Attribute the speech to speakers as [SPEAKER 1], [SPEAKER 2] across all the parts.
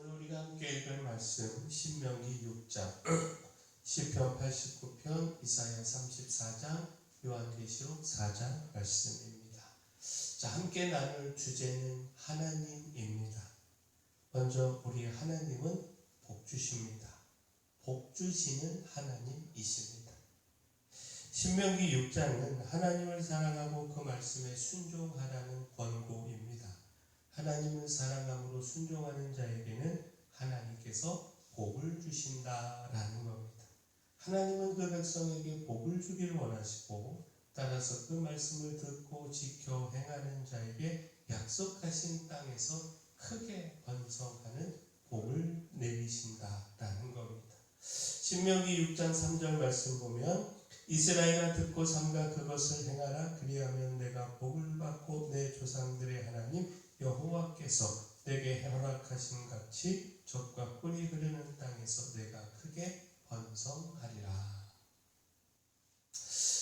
[SPEAKER 1] 오늘 우리가 함께 읽을 말씀 신명기 6장, 시편 89편, 이사야 34장, 요한계시록 4장 말씀입니다. 자, 함께 나눌 주제는 하나님입니다. 먼저 우리 하나님은 복 주십니다. 복 주시는 하나님이십니다. 신명기 6장은 하나님을 사랑하고 그 말씀에 순종하라는 권고입니다. 하나님을 사랑함으로 순종하는 자에게는 하나님께서 복을 주신다라는 겁니다. 하나님은 그 백성에게 복을 주기를 원하시고 따라서 그 말씀을 듣고 지켜 행하는 자에게 약속하신 땅에서 크게 번성하는 복을 내리신다라는 겁니다. 신명기 6장 3절 말씀 보면 이스라엘아 듣고 삼가 그것을 행하라. 그리하면 내가 복을 받고 내 조상들의 하나님 여호와께서 내게 허락하신 같이 젖과 꿀이 흐르는 땅에서 내가 크게 번성하리라.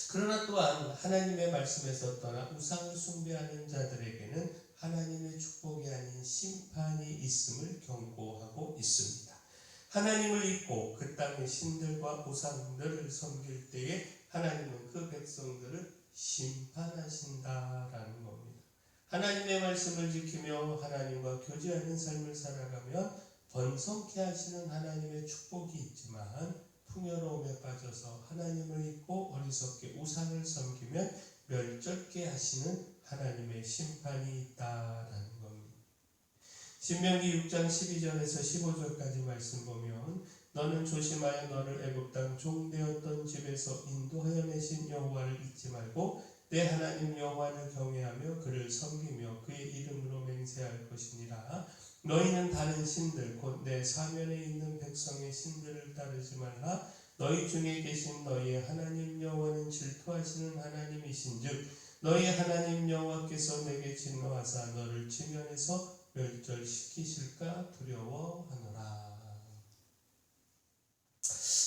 [SPEAKER 1] 그러나 또한 하나님의 말씀에서 떠나 우상을 숭배하는 자들에게는 하나님의 축복이 아닌 심판이 있음을 경고하고 있습니다. 하나님을 잊고 그 땅의 신들과 우상들을 섬길 때에 하나님은 그 백성들을 심판하신다라는 겁니다. 하나님의 말씀을 지키며 하나님과 교제하는 삶을 살아가면 번성케 하시는 하나님의 축복이 있지만 풍요로움에 빠져서 하나님을 잊고 어리석게 우상을 섬기면 멸절케 하시는 하나님의 심판이 있다라는 겁니다. 신명기 6장 12절에서 15절까지 말씀 보면 너는 조심하여 너를 애굽 땅 종되었던 집에서 인도하여 내신 여호와를 잊지 말고 내 하나님 여호와를 경외하며 그를 섬기며 그의 이름으로 맹세할 것이니라. 너희는 다른 신들 곧 내 사면에 있는 백성의 신들을 따르지 말라. 너희 중에 계신 너희의 하나님 여호와는 질투하시는 하나님이신즉 너희 하나님 여호와께서 내게 진노하사 너를 지면에서 멸절시키실까 두려워하노라.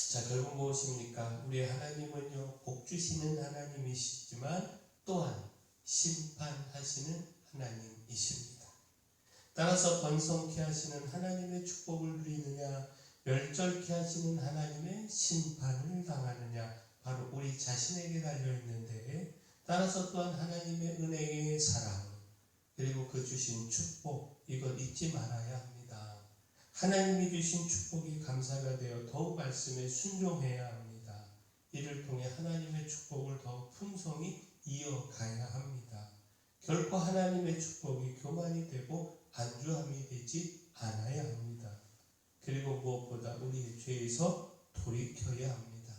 [SPEAKER 1] 자, 결국 무엇입니까? 우리 하나님은요, 복 주시는 하나님이시지만 또한 심판하시는 하나님이십니다. 따라서 번성케 하시는 하나님의 축복을 누리느냐, 멸절케 하시는 하나님의 심판을 당하느냐, 바로 우리 자신에게 달려있는데, 따라서 또한 하나님의 은혜의 사랑, 그리고 그 주신 축복, 이걸 잊지 말아야 합니다. 하나님이 주신 축복이 감사가 되어 더욱 말씀에 순종해야 합니다. 이를 통해 하나님의 축복을 더욱 풍성히 이어가야 합니다. 결코 하나님의 축복이 교만이 되고 안주함이 되지 않아야 합니다. 그리고 무엇보다 우리의 죄에서 돌이켜야 합니다.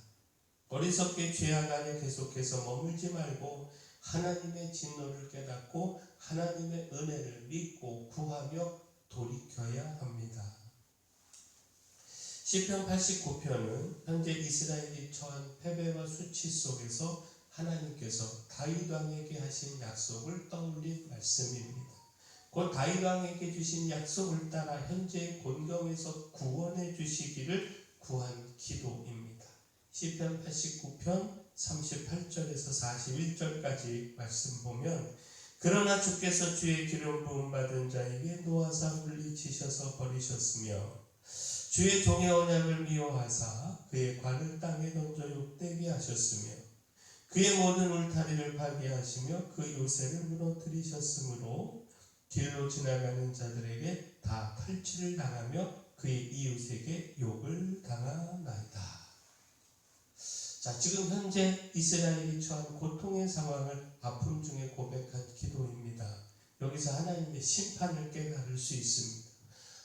[SPEAKER 1] 어리석게 죄악 안에 계속해서 머물지 말고 하나님의 진노를 깨닫고 하나님의 은혜를 믿고 구하며 돌이켜야 합니다. 시편 89편은 현재 이스라엘이 처한 패배와 수치 속에서 하나님께서 다윗 왕에게 하신 약속을 떠올린 말씀입니다. 곧 다윗 왕에게 주신 약속을 따라 현재의 곤경에서 구원해 주시기를 구한 기도입니다. 시편 89편 38절에서 41절까지 말씀 보면 그러나 주께서 주의 기름 부음 받은 자에게 노하사 물리치셔서 버리셨으며 주의 종의 언약을 미워하사 그의 관을 땅에 던져 욕되게 하셨으며 그의 모든 울타리를 파괴하시며 그 요새를 무너뜨리셨으므로 길로 지나가는 자들에게 다 탈취를 당하며 그의 이웃에게 욕을 당하나이다. 자, 지금 현재 이스라엘이 처한 고통의 상황을 아픔 중에 고백한 기도입니다. 여기서 하나님의 심판을 깨달을 수 있습니다.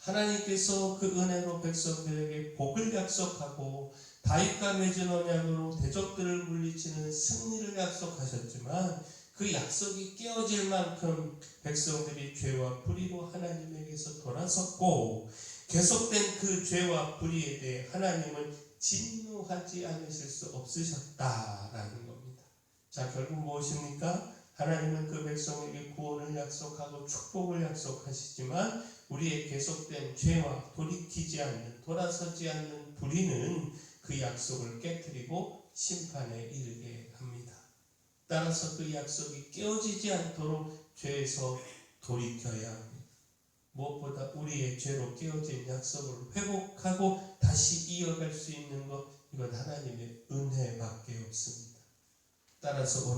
[SPEAKER 1] 하나님께서 그 은혜로 백성들에게 복을 약속하고 다윗과 맺은 언약으로 대적들을 물리치는 승리를 약속하셨지만 그 약속이 깨어질 만큼 백성들이 죄와 불의로 하나님에게서 돌아섰고 계속된 그 죄와 불의에 대해 하나님은 진노하지 않으실 수 없으셨다라는 겁니다. 자, 결국 무엇입니까? 하나님은 그 백성에게 구원을 약속하고 축복을 약속하시지만 우리의 계속된 죄와 돌이키지 않는, 돌아서지 않는 불의는 그 약속을 깨뜨리고 심판에 이르게 합니다. 따라서 그 약속이 깨어지지 않도록 죄에서 돌이켜야 합니다. 무엇보다 우리의 죄로 깨어진 약속을 회복하고 다시 이어갈 수 있는 것, 이건 하나님의 은혜밖에 없습니다. 따라서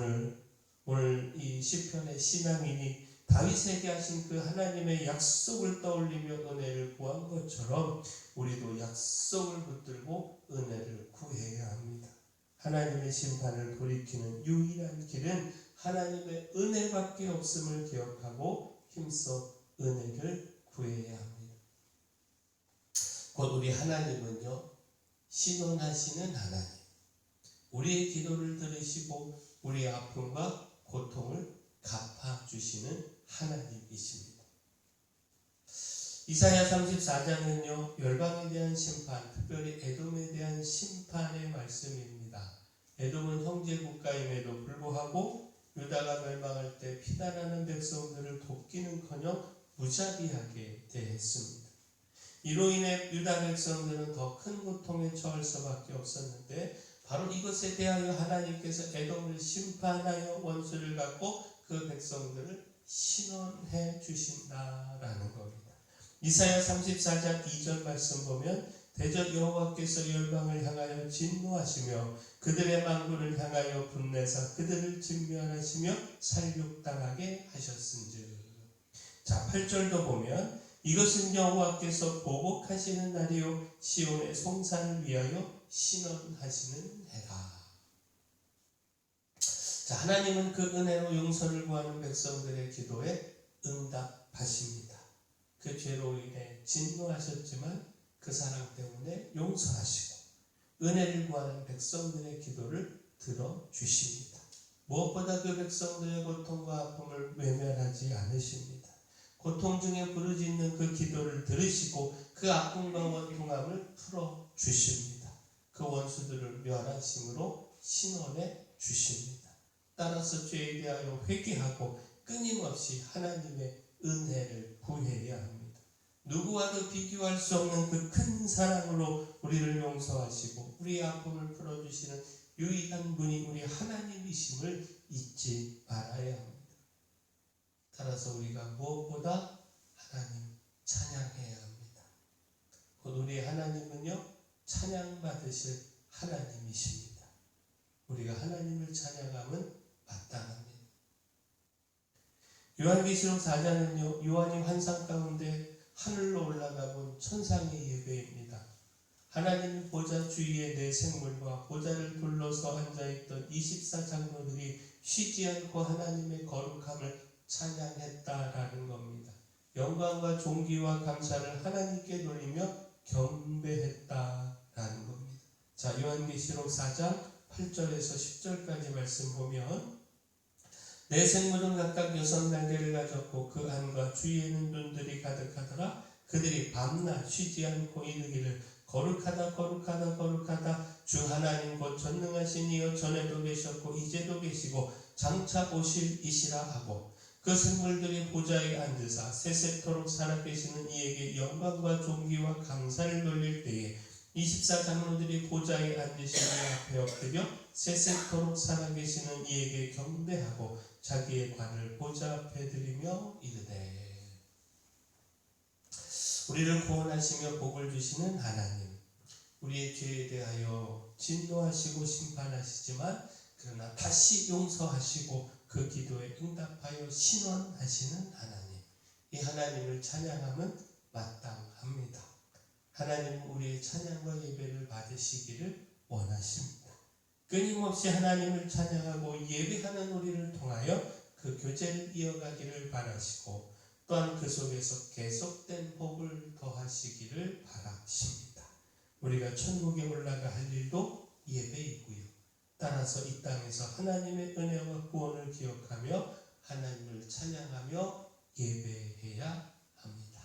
[SPEAKER 1] 오늘 이 시편의 신앙인이 다윗에게 하신 그 하나님의 약속을 떠올리며 은혜를 구한 것처럼 우리도 약속을 붙들고 은혜를 구해야 합니다. 하나님의 심판을 돌이키는 유일한 길은 하나님의 은혜밖에 없음을 기억하고 힘써 은혜를 구해야 합니다. 곧 우리 하나님은요, 신원하시는 하나님, 우리의 기도를 들으시고 우리의 아픔과 고통을 갚아주시는 하나님이십니다. 이사야 34장은요, 열방에 대한 심판, 특별히 에돔에 대한 심판의 말씀입니다. 에돔은 형제 국가임에도 불구하고 유다가 멸망할 때 피난하는 백성들을 돕기는커녕 무자비하게 대했습니다. 이로 인해 유다 백성들은 더 큰 고통에 처할 수밖에 없었는데, 바로 이것에 대하여 하나님께서 에돔을 심판하여 원수를 갚고 그 백성들을 신원해 주신다라는 겁니다. 이사야 34장 2절 말씀 보면 대저 여호와께서 열방을 향하여 진노하시며 그들의 만군을 향하여 분내사 그들을 진멸하시며 살육당하게 하셨은즉. 자, 8절도 보면 이것은 여호와께서 보복하시는 날이요 시온의 송산을 위하여 신원하시는 해라. 자, 하나님은 그 은혜로 용서를 구하는 백성들의 기도에 응답하십니다. 그 죄로 인해 진노하셨지만 그 사랑 때문에 용서하시고 은혜를 구하는 백성들의 기도를 들어주십니다. 무엇보다 그 백성들의 고통과 아픔을 외면하지 않으십니다. 고통 중에 부르짖는 그 기도를 들으시고 그 아픔과 원통함을 풀어주십니다. 그 원수들을 멸하심으로 신원해 주십니다. 따라서 죄에 대하여 회개하고 끊임없이 하나님의 은혜를 구해야 합니다. 누구와도 비교할 수 없는 그 큰 사랑으로 우리를 용서하시고 우리의 아픔을 풀어주시는 유일한 분이 우리 하나님이심을 잊지 말아야 합니다. 따라서 우리가 무엇보다 하나님 찬양해야 합니다. 곧 우리 하나님은요, 찬양받으실 하나님이십니다. 우리가 하나님을 찬양하면 마땅합니다. 요한계시록 4장은요, 요한이 환상 가운데 하늘로 올라가 본 천상의 예배입니다. 하나님 보좌 주위에 네 생물과 보좌를 둘러서 앉아있던 24장로들이 쉬지 않고 하나님의 거룩함을 찬양했다라는 겁니다. 영광과 존귀와 감사를 하나님께 돌리며 경배했다라는 겁니다. 자, 요한계시록 4장 8절에서 10절까지 말씀 보면 네 생물은 각각 6날개를 가졌고 그 안과 주위에는 눈들이 가득하더라. 그들이 밤낮 쉬지 않고 이르기를 거룩하다 거룩하다 거룩하다 주 하나님 곧 전능하신 이여 전에도 계셨고 이제도 계시고 장차 오실 이시라 하고 그 생물들이 보좌에 앉으사 세세토록 살아계시는 이에게 영광과 존귀와 감사를 돌릴 때에 24장로들이 보좌에 앉으신 이 앞에 엎드려 세세토록 살아계시는 이에게 경배하고 자기의 관을 보좌 앞에 드리며 이르되. 우리를 구원하시며 복을 주시는 하나님, 우리의 죄에 대하여 진노하시고 심판하시지만 그러나 다시 용서하시고 그 기도에 응답하여 신원하시는 하나님, 이 하나님을 찬양하면 마땅합니다. 하나님은 우리의 찬양과 예배를 받으시기를 원하십니다. 끊임없이 하나님을 찬양하고 예배하는 우리를 통하여 그 교제를 이어가기를 바라시고 또한 그 속에서 계속된 복을 더하시기를 바라십니다. 우리가 천국에 올라가 할 일도 예배이고요. 따라서 이 땅에서 하나님의 은혜와 구원을 기억하며 하나님을 찬양하며 예배해야 합니다.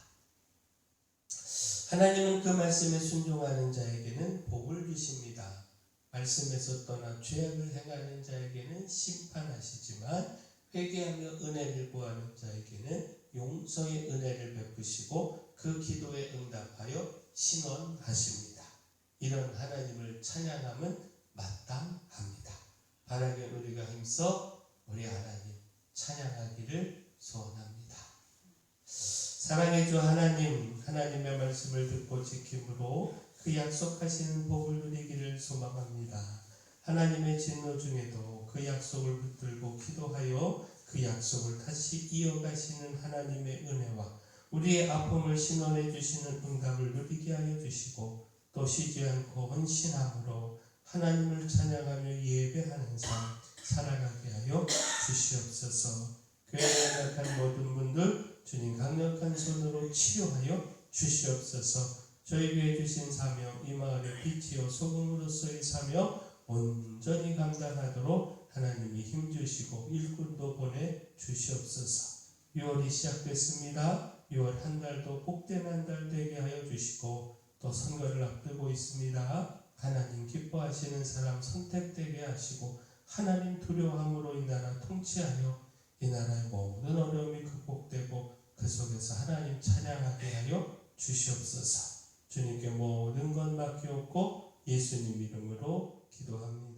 [SPEAKER 1] 하나님은 그 말씀에 순종하는 자에게는 복을 주십니다. 말씀에서 떠나 죄악을 행하는 자에게는 심판하시지만 회개하며 은혜를 구하는 자에게는 용서의 은혜를 베푸시고 그 기도에 응답하여 신원하십니다. 이런 하나님을 찬양함은 마땅합니다. 바라게 우리가 힘써 우리 하나님 찬양하기를 소원합니다. 사랑의 주 하나님, 하나님의 말씀을 듣고 지킴으로 그 약속하시는 복을 누리기를 소망합니다. 하나님의 진노 중에도 그 약속을 붙들고 기도하여 그 약속을 다시 이어가시는 하나님의 은혜와 우리의 아픔을 신원해 주시는 응답을 누리게 하여 주시고 또 쉬지 않고 헌신함으로 하나님을 찬양하며 예배하는 삶 살아가게 하여 주시옵소서. 교회에 연약한 모든 분들 주님 강력한 손으로 치유하여 주시옵소서. 저희 교회 주신 사명 이 마을의 빛이요 소금으로서의 사명 온전히 감당하도록 하나님이 힘주시고 일꾼도 보내주시옵소서. 6월이 시작됐습니다. 6월 한 달도 복된 한 달 되게 하여 주시고 또 선거를 앞두고 있습니다. 하나님 기뻐하시는 사람 선택되게 하시고 하나님 두려워함으로 이 나라 통치하여 이 나라의 모든 어려움이 극복되고 그 속에서 하나님 찬양하게 하여 주시옵소서. 주님께 모든 것 맡기옵고 예수님 이름으로 기도합니다.